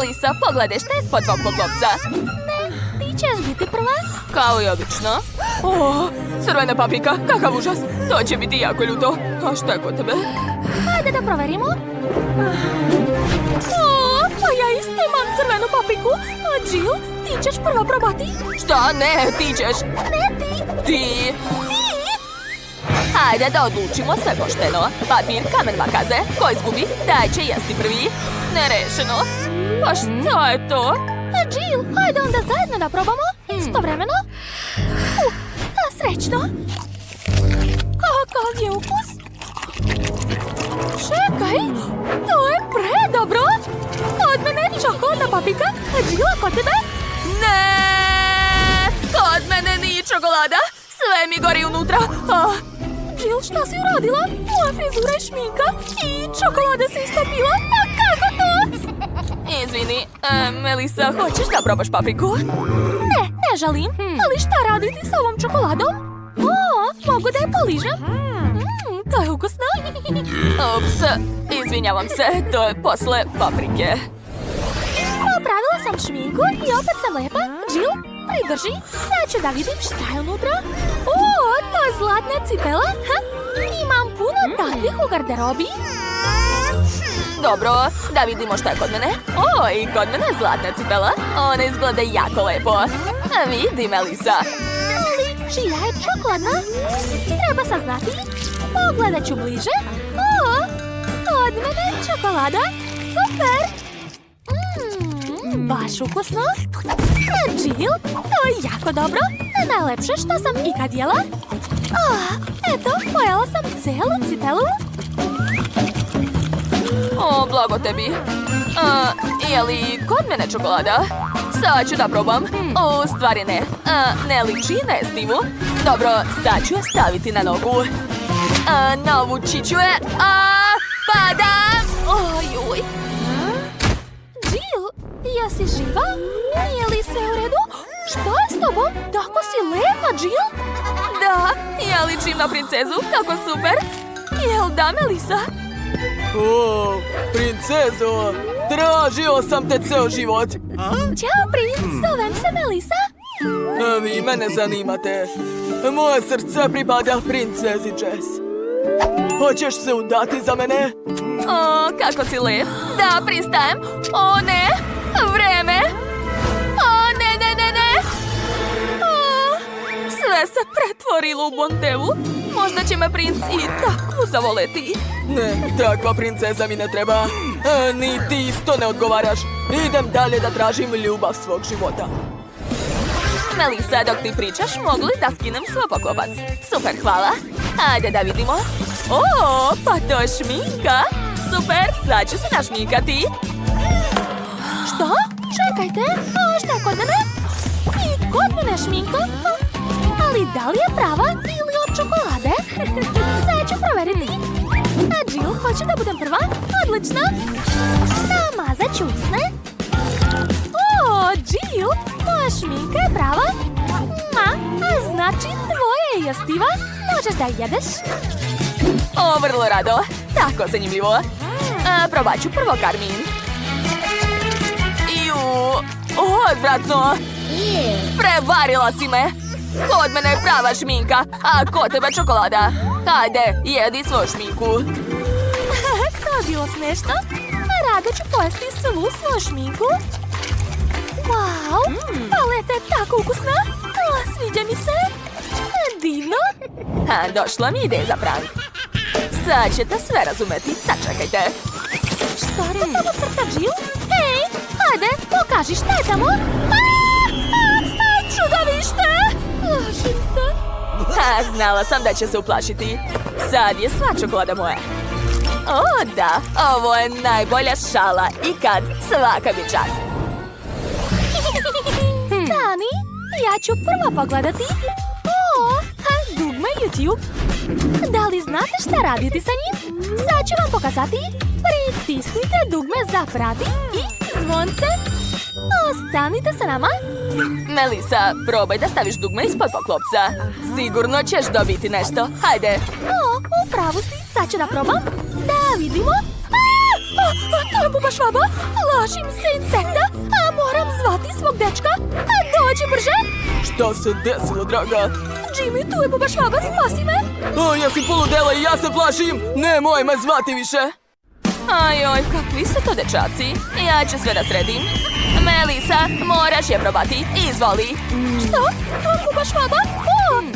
Melisa, pogledaj šta je ispod tvog poklopca. Ne, ti ćeš biti prva. Kao i obično. O, crvena paprika, kakav užas. To će biti jako ljuto. A šta je kod tebe? Hajde da proverimo. Pa ja isto imam crvenu papriku. A Jill, ti ćeš prva probati. Šta? Ne, ti ćeš. Ne, ti. Ti. Hajde da odlučimo sve pošteno. Papir, kamen, makaze. Ko izgubi, taj će jesti prvi. Nerešeno. Pa šta je to? Jill, hajde onda zajedno da probamo. Istovremeno. Srećno. Kakav je ukus? Čekaj, to je predobro. Kod mene čokoladna paprika, a Jill, kod tebe? Ne! Kod mene nije čokolada. Sve mi gori unutra. Jill, šta si uradila? Moja frizura je šminka i čokolada se istopila. A kako to? Izvini, Melisa, hoćeš da probaš papriku? Ne želim. Ali šta raditi s ovom čokoladom? Mogu da je poližem? To je ukusno. Ups, izvinjavam se, to je posle paprike. Popravila sam šminku i opet sam lepa. Jill, pridrži. Sad ću da vidim šta je unutra. To je zlatna cipela. Imam puno takvih u garderobi. Dobro, da vidimo šta je kod mene. I kod mene je zlatna cipela. Ona izgleda jako lepo. Vidi, Melisa. Ali čija je čokoladna? Treba saznati. Pogledat ću bliže. Kod mene je čokolada. Super! Baš ukusno. Jill, to je jako dobro. Najlepše što sam ikad jela. Eto, pojela sam celu cipelu. Blago tebi. Je li kod mene čokolada? Sad ću da probam. U stvari ne. Ne liči na jestivu. Dobro, sad ću je staviti na nogu. Navući ću je. Padam! Ojuj. Jill, jesi živa? Nije li sve u redu? Što je s tobom? Tako si lepa, Jill? Da, ja ličim na princezu. Kako super. Jel da, Melisa? Princezo, tražio sam te ceo život. Ćao, princ, zovem se Melisa. Vi mene zanimate. Moje srce pripada princezi Jess. Hoćeš se udati za mene? Kako si lep. Da, pristajem. Ne, vreme. Ne. Sve se pretvorilo u bondevu. Možda će me princ i tako zavoleti. Ne, takva princeza mi ne treba. Ni ti isto ne odgovaraš. Idem dalje da tražim ljubav svog života. Melisa, dok ti pričaš, mogu li da skinem svoj poklopac? Super, hvala. Ajde da vidimo. Pa to je šminka. Super, sad ću se našminkati. Što? Čekajte, šta je kod mene? I kod mene šminka? Ali da li je prava ili od čokolade? Sad ću proveriti. A Jill, hoće da budem prva? Odlično. Namazat ću usne. Jill, moja šminka je prava. A znači tvoja je jestiva. Možeš da jedeš. Vrlo rado. Tako zanimljivo. Probat ću prvo karmin. Odvratno. Prevarila si me. Kod mene je prava šminka, a kod tebe čokolada. Hajde, jedi svoju šminku. To je bilo smešno. Rado ću pojesti svu svoju šminku. Wow, paleta je tako ukusna. Sviđa mi se. Divno. Došla mi ideja za prank. Sad ćete sve razumeti. Sačekajte. Šta to tamo crta, Jill? Hej, hajde, pokaži šta je tamo. Čudovište! Plašim se. Znala sam da će se uplašiti. Sad je sva čokolada moja. Da, ovo je najbolja šala ikad. Svaka mi čast. Stani, ja ću prvo pogledati. Dugme YouTube. Da li znate šta raditi sa njim? Sad ću vam pokazati. Pritisnite dugme za prati i zvonce. Ostanite sa nama. Melisa, probaj da staviš dugme ispod poklopca. Sigurno ćeš dobiti nešto. Hajde. Upravo si. Sad ću da probam. Da vidimo. To je buba švaba. Plaši mi se insekta. Moram zvati svog dečka. Dođi brže. Šta se desilo, draga? Jimmy, tu je buba švaba, spasi me. Jesi poludela i ja se plašim. Nemoj me zvati više. Ajoj, kakvi su to dečaci. Ja ću sve da sredim. Melisa, moraš je probati. Izvoli. Što? Buba švaba?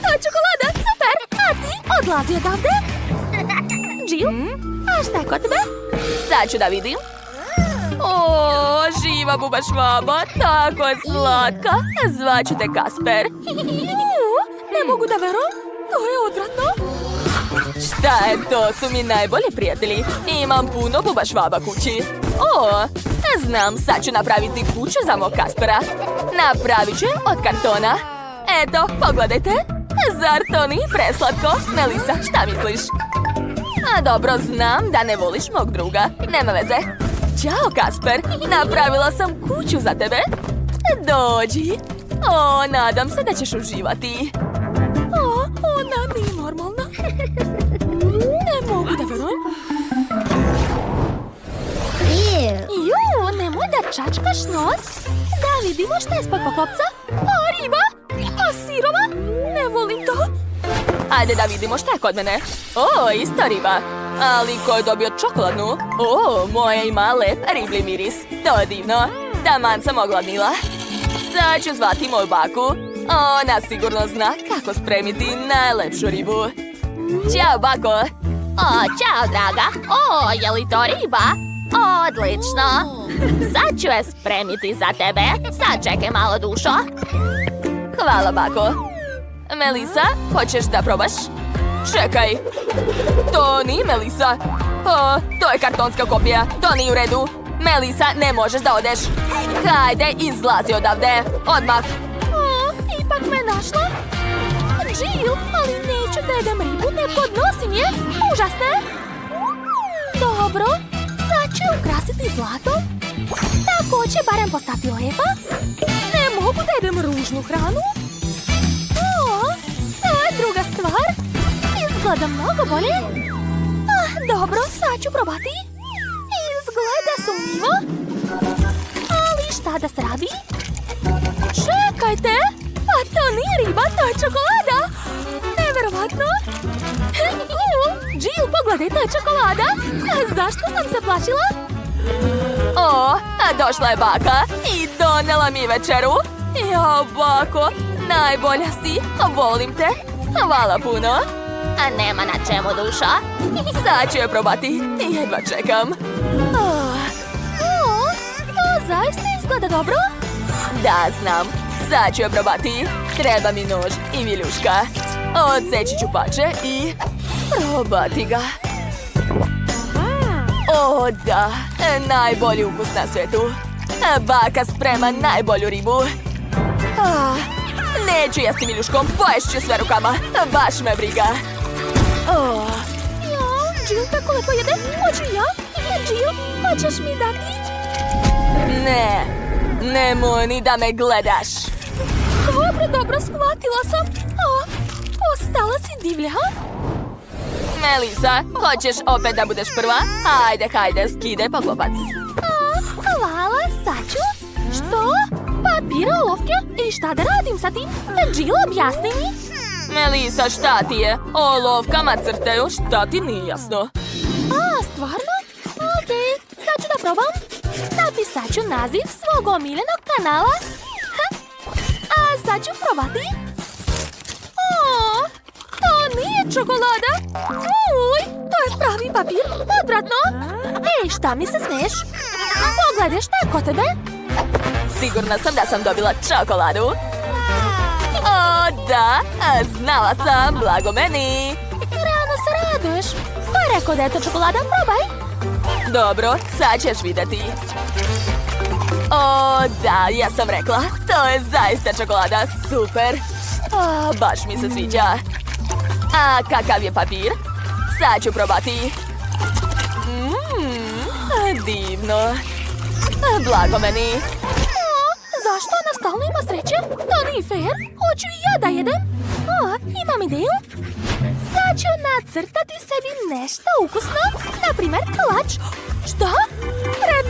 To je čokolada, super. A ti odlazi odavde? Jill, a šta je kod tebe? Sad ću da vidim. O, živa buba švaba, tako je slatka. Zvaću te Kasper. Ne mogu da verujem. To je odvratno. Šta je, to su mi najbolji prijatelji. Imam puno buba švaba kući. O, znam, sad ću napraviti kuću za mog Kaspera. Napravit ću je od kartona. Eto, pogledajte. Zar to nije preslatko? Melisa, šta misliš? A dobro, znam da ne voliš mog druga. Nema veze. Ćao, Kasper. Napravila sam kuću za tebe. Dođi. O, nadam se da ćeš uživati. Ona nije normalna. Ne mogu da verujem. Nemoj da čačkaš nos. Da vidimo šta je ispod poklopca. Riba. Sirova. Ne volim to. Ajde da vidimo šta je kod mene. O, ista riba. Ali ko je dobio čokoladnu? O, moja ima lep riblji miris. To je divno. Taman sam ogladnila. Sad ću zvati moju baku. Ona sigurno zna kako spremiti najlepšu ribu. Ćao, bako. Ćao, draga. Je li to riba? Odlično. Sad ću je spremiti za tebe. Sad čekaj malo, dušo. Hvala, bako. Melisa, hoćeš da probaš? Čekaj. To nije Melisa. To je kartonska kopija. To nije u redu. Melisa, ne možeš da odeš. Hajde, izlazi odavde. Odmah. Ipak me našla. Jill, ali neću da jedem ribu, ne podnosim je. Užasno je. Dobro, sad ću ukrasiti zlatom. Tako će barem postati lepa. Ne mogu da jedem ružnu hranu. To je druga stvar. Izgleda mnogo bolje. Dobro, sad ću probati. Izgleda sumnjivo. Ali šta da se radi? Čekajte! To nije riba, to je čokolada! Neverovatno! Jill, pogledaj, to je čokolada! Zašto sam se plašila? Došla je baka i donela mi večeru. Jo, bako, najbolja si. Volim te. Hvala puno. Nema na čemu, duša. Sad ću je probati. Jedva čekam. To zaista izgleda dobro. Da, znam. Sad ću je probati. Treba mi nož i viljuška. Odseći ću pače i probati ga. O, da. Najbolji ukus na svetu. Baka sprema najbolju ribu. Neću jesti viljuškom, poješću sve rukama. Baš me briga. Jill tako lepo jede. Hoću ja? Jill, hoćeš mi dati? Ne. Nemoj ni da me gledaš. Dobro, shvatila sam. Postala si divlja. Melisa, hoćeš opet da budeš prva? Hajde, skidaj poklopac. Hvala, sad ću. Što? Papira, olovke? I šta da radim sa tim? Jill, objasni mi. Melisa, šta ti je? Olovkama crtaju, šta ti nije jasno? Stvarno? Okej, sad ću da probam. Napisat ću naziv svog omiljenog kanala. A sad ću probati. To nije čokolada. To je pravi papir. Odvratno. Ej, šta mi se smiješ? Pogledaj šta je kod tebe. Sigurna sam da sam dobila čokoladu. O, da, znala sam, blago meni. Rano se raduješ. Ko je rekao da je to čokolada? Probaj. Dobro, sad ćeš vidjeti. O, da, ja sam rekla. To je zaista čokolada, super. Baš mi se sviđa. A kakav je papir? Sad ću probati. Divno. Blago meni. Zašto ona stalno ima sreće? To nije fair. Hoću i ja da jedem. Imam ideju. Sad ću nacrtati sebi nešto ukusno. Naprimjer, kolač. Šta?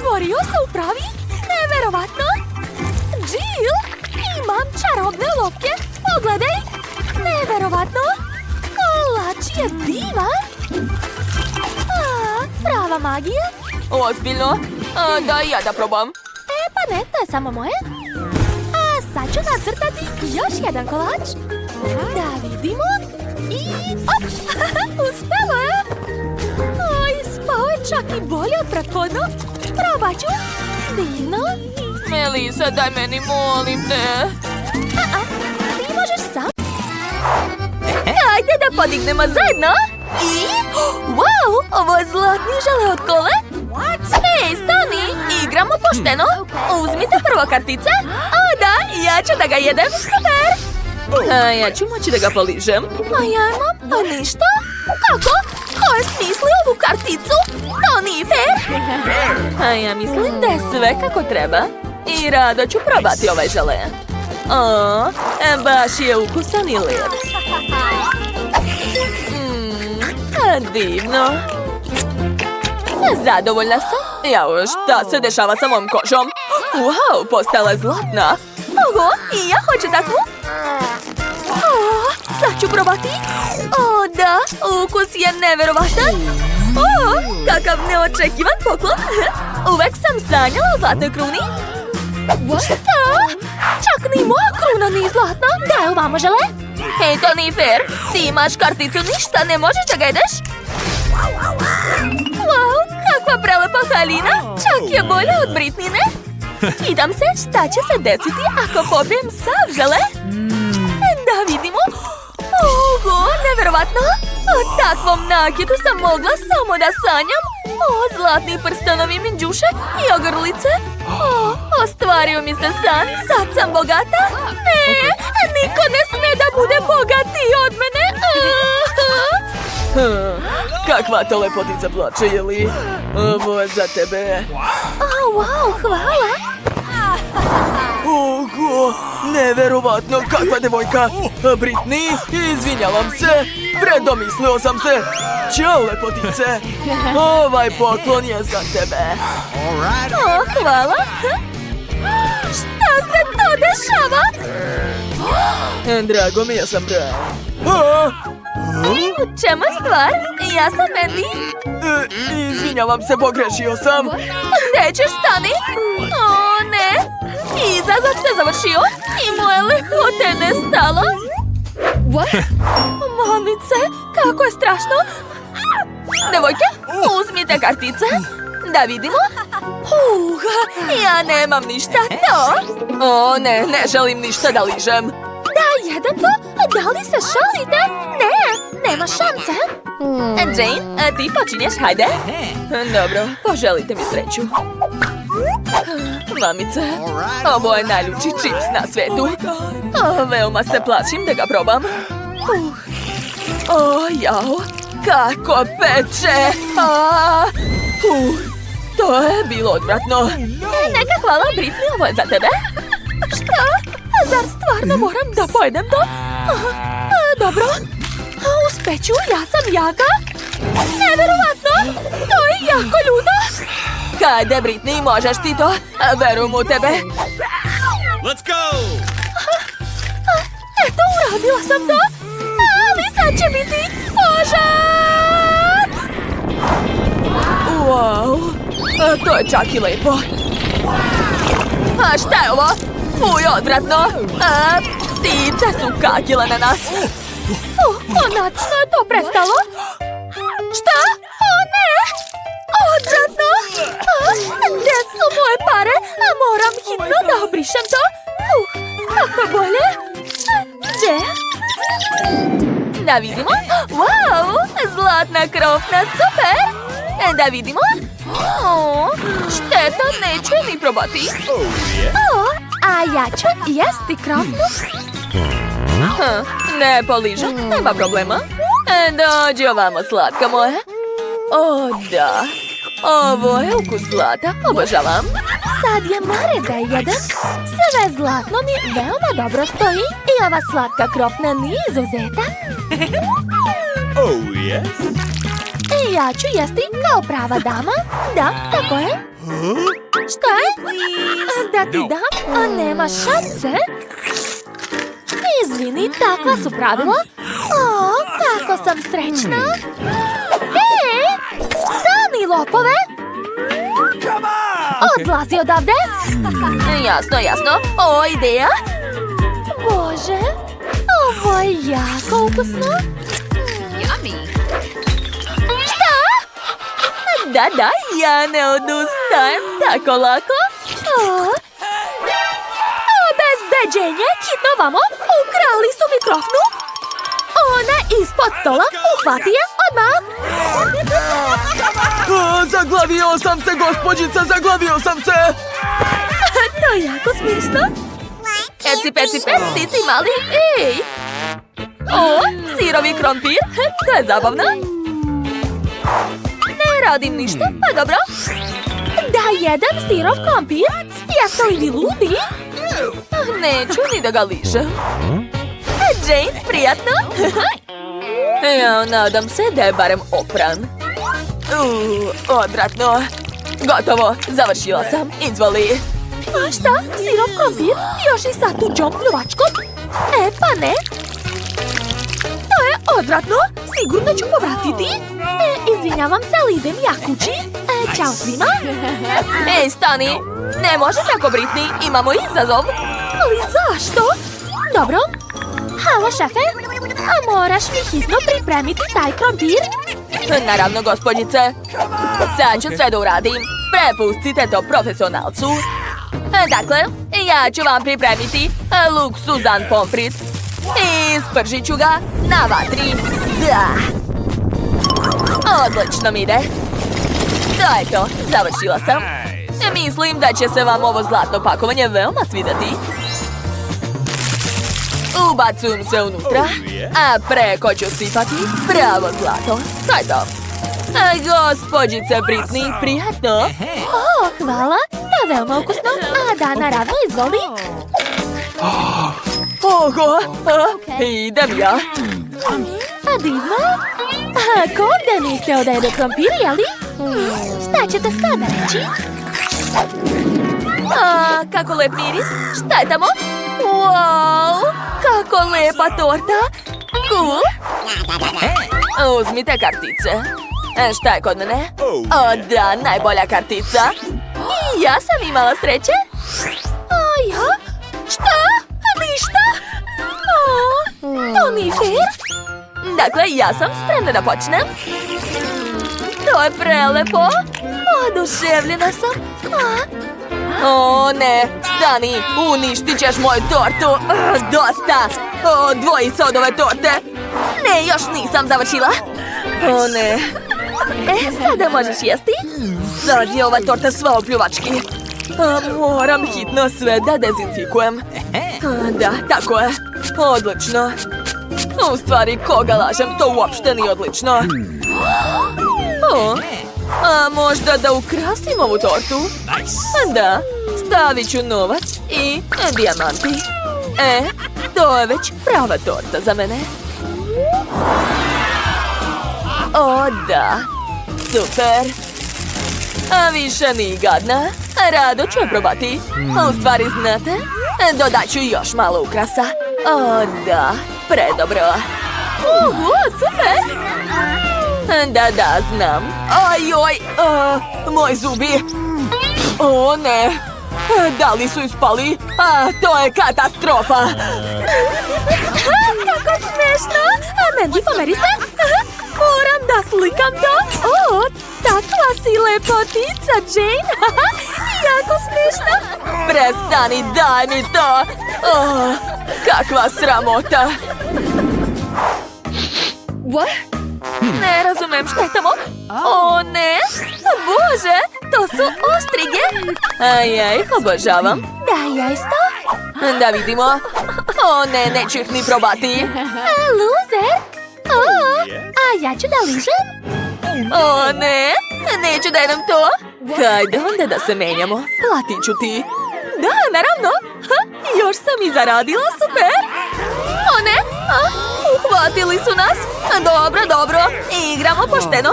stvorio se upravi? Neverovatno! Jill, imam čarobne olovke. Pogledaj! Neverovatno! Kolač je divan! Prava magija? Ozbiljno? Da i ja da probam. Pa ne, to je samo moje. A sad ću nacrtati još jedan kolač. Da vidimo. I op! Uspelo je! Oj, spao je čak i bolje od prethodno. Probat ću. Divno. Melisa, daj meni, molim te. Ti možeš sam. Ajde da podignemo zajedno. I... Wow, ovo je zlatni žele od kole. Hej, stani, igramo pošteno. Uzmite prvo kartice. O da, ja ću da ga jedem. Super. A ja ću moći da ga poližem. A ja imam, a ništa? Kako? Ko je smislio ovu karticu? To nije fair. A ja mislim da je sve kako treba. I rado ću probati ovaj žele. O, baš je ukusan i lijep. Divno. Zadovoljna sam. Jao, šta se dešava sa mojom kožom? Wow, postala je zlatna. Oho, i ja hoću takvu. Sad ću probati. O da, ukus je neverovatan. O, kakav neočekivan poklon. Uvek sam sanjala o zlatnoj kruni. Šta? Čak ni moja kruna nije zlatna. Daj ovamo žele. Hej, to nije fair. Ti imaš karticu, ništa ne možeš da ga jedeš. Wow, kakva prelepa haljina. Čak je bolja od Britnine. Pitam se šta će se desiti ako popijem sav žele. Da vidimo. Oho, neverovatno. O takvom nakitu sam mogla samo da sanjam. O, zlatni prstenovi minđuše i ogrlice. O, ostvario mi se san. Sad sam bogata. Ne, niko ne sme da bude bogatiji od mene. Kakva to lepotica plače, Jeli? Ovo je za tebe. Wow, hvala. Oho, neverovatno, kakva devojka. Britney, izvinjavam se. Predomislio sam se. Ćao, lepotice. Ovaj poklon je za tebe. O, hvala. Šta se to dešava? Drago mi je, ja sam Brian. U čemu je stvar? Ja sam Mandy. Izvinjavam se, pogrešio sam. Gde ćeš, stani? O, ne. Izazov se završio i moje lepote nestalo. Mamice, kako je strašno. Devojke, uzmite kartice. Da vidimo. Ja nemam ništa to. O, ne želim ništa da ližem. Da, jedan to? Da li se šalite? Ne, nema šanse. Jane, ti počinješ, hajde. Dobro, poželite mi sreću. Mamice, ovo je najljuči čips na svetu. Veoma se plašim da ga probam. O, jao, kako peče. To je bilo odvratno. Neka hvala, Britney, ovo je za tebe. Šta? Zar stvarno moram da pojedem to? Dobro. Uspeću, ja sam jaka. Neverovatno, to je jako ljudo. Hajde, Britney, možeš ti to. Verujem u tebe. Let's go! Eto, uradila sam to. Ali sad će biti požar. Wow, to je čak i lepo. A šta je ovo? Fuj, odvratno. Ptice su kakile na nas. Konačno je to prestalo. Šta? O ne! Odvratno! Gde su moje pare? Moram hitno da obrišem to. Kako bolje? Gde? Da vidimo. Wow, zlatna krofna, super. Da vidimo. Šteta, neću je ni probati. A ja ću jesti krofnu. Ne poližem, nema problema. Dođi ovamo, slatka moja. O, da. Ovo je ukus zlata, obožavam. Sad je na red da jedem. Sve zlatno mi veoma dobro stoji i ova slatka krofna nije izuzetak. Oh, yes? Ja ću jesti kao prava dama. Da, tako je. Šta je? Da ti dam? A nema šanse. Izvini, takva su pravila. O, kako sam srećna. Hej, stani lopove. Odlazi odavde. Jasno, jasno. O, ideja. Bože, ovo je jako ukusno. Da, ja ne odustajem tako lako. Bez beđenja, hitno vamo, ukrali su mikrofonu. Ona ispod stola, uhvati je odmah. Zaglavio sam se, gospođica, zaglavio sam se! To je jako smišno. Peci, ti si mali. Ej! O, sirovi krompir. To je zabavno. Ne radim ništa, pa dobro. Da jedem sirov krompir? Jeste li vi ludi? Neću ni da ga lišem. Jane, prijatno. Ja nadam se da je barem opran. Odvratno. Gotovo, završila sam. Izvoli. A šta? Sirov krompir? Još i sa tuđom pljuvačkom? Pa ne. To je odvratno. Sigurno ću povratiti. Izvinjavam se, ali idem ja kući. Ćao svima. Ej, stani. Ne može tako, Britney. Imamo izazov. Ali zašto? Dobro. Halo, šefe. A moraš mi hitno pripremiti taj krompir? Naravno, gospođice. Sad ću sve da uradim. Prepustite to profesionalcu. Dakle, ja ću vam pripremiti luksuzan pomfrit. I spržit ću ga na vatri. Da. Odlično mi ide. To je to, završila sam. Mislim da će se vam ovo zlatno pakovanje veoma svidjeti. Ubacujem se unutra, a preko ću sipati pravo zlato. To je to. Gospođice Britney, prijatno. O, hvala. To je veoma ukusno. A da, naravno, izvoli. Oho, idem ja. A divno. Ko ovdje nije htio da jede krompir, jeli? Šta ćete sada reći? Kako lep miris. Šta je tamo? Wow, kako lepa torta. Cool. Uzmite kartice. Šta je kod mene? O da, najbolja kartica. I ja sam imala sreće. A ja? Šta? Ništa? To nije fair. Dakle, ja sam spremna da počnem. To je prelepo. Oduševljena sam. O ne, stani, uništit ćeš moju tortu. Dosta. Odvoji se od ove torte. Ne, još nisam završila. O ne. Sada možeš jesti? Sad je ova torta sva u pljuvački. Moram hitno sve da dezinfikujem. Da, tako je. Odlično. U stvari, koga lažem, to uopšte nije odlično. A možda da ukrasim ovu tortu? Da, stavit ću novac i dijamanti. To je već prava torta za mene. O da, super. A više nije gadna. Rado ću je probati. U stvari, znate, dodat ću još malo ukrasa. O da, predobro. Super. Da, znam. Ajoj, moji zubi. O ne, da li su ispali? To je katastrofa. Kako smešno. Mandy, pomeri se. Moram da slikam to. O, takva si lepotica, Jane. Jako smešno. Prestani, daj mi to. Kakva sramota. Ne razumem šta je tamo. O ne, Bože, to su ostrige. Ja ih obožavam. Da, ja isto. Da vidimo. O ne, neću ih ni probati. Loser. A ja ću da ližem. O ne, neću da jedem to. Hajde onda da se menjamo. Platit ću ti. Da, naravno. Još sam i zaradila, super. O ne, uhvatili su nas. Dobro, igramo pošteno.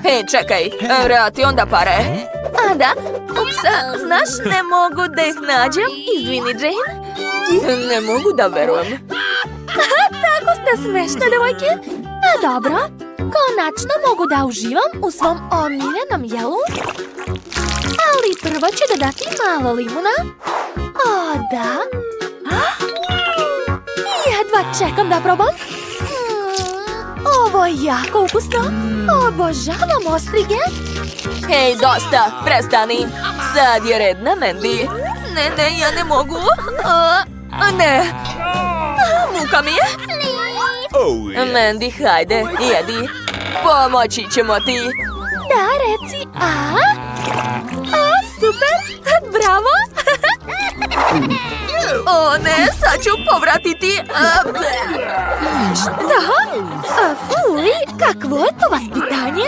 Hej, čekaj, vrati onda pare. A da, ups, znaš, ne mogu da ih nađem. Izvini, Jane. Ne mogu da verujem. Tako ste smešne, devojke. A dobro, konačno mogu da uživam u svom omiljenom jelu. Ali prvo ću dodati malo limuna. O, da. Jedva čekam da probam. Ovo je jako ukusno. Obožavam ostrige. Hej, dosta, prestani. Sad je red na Mandy. Ne, ja ne mogu. Ne. Muka mi je. Oh, yeah. Mandy, hajde, jedi. Pomoći ćemo ti. Da, reci, a? Super, bravo. O ne, sad ću povratiti. Šta? Fuj, kakvo je to vaspitanje?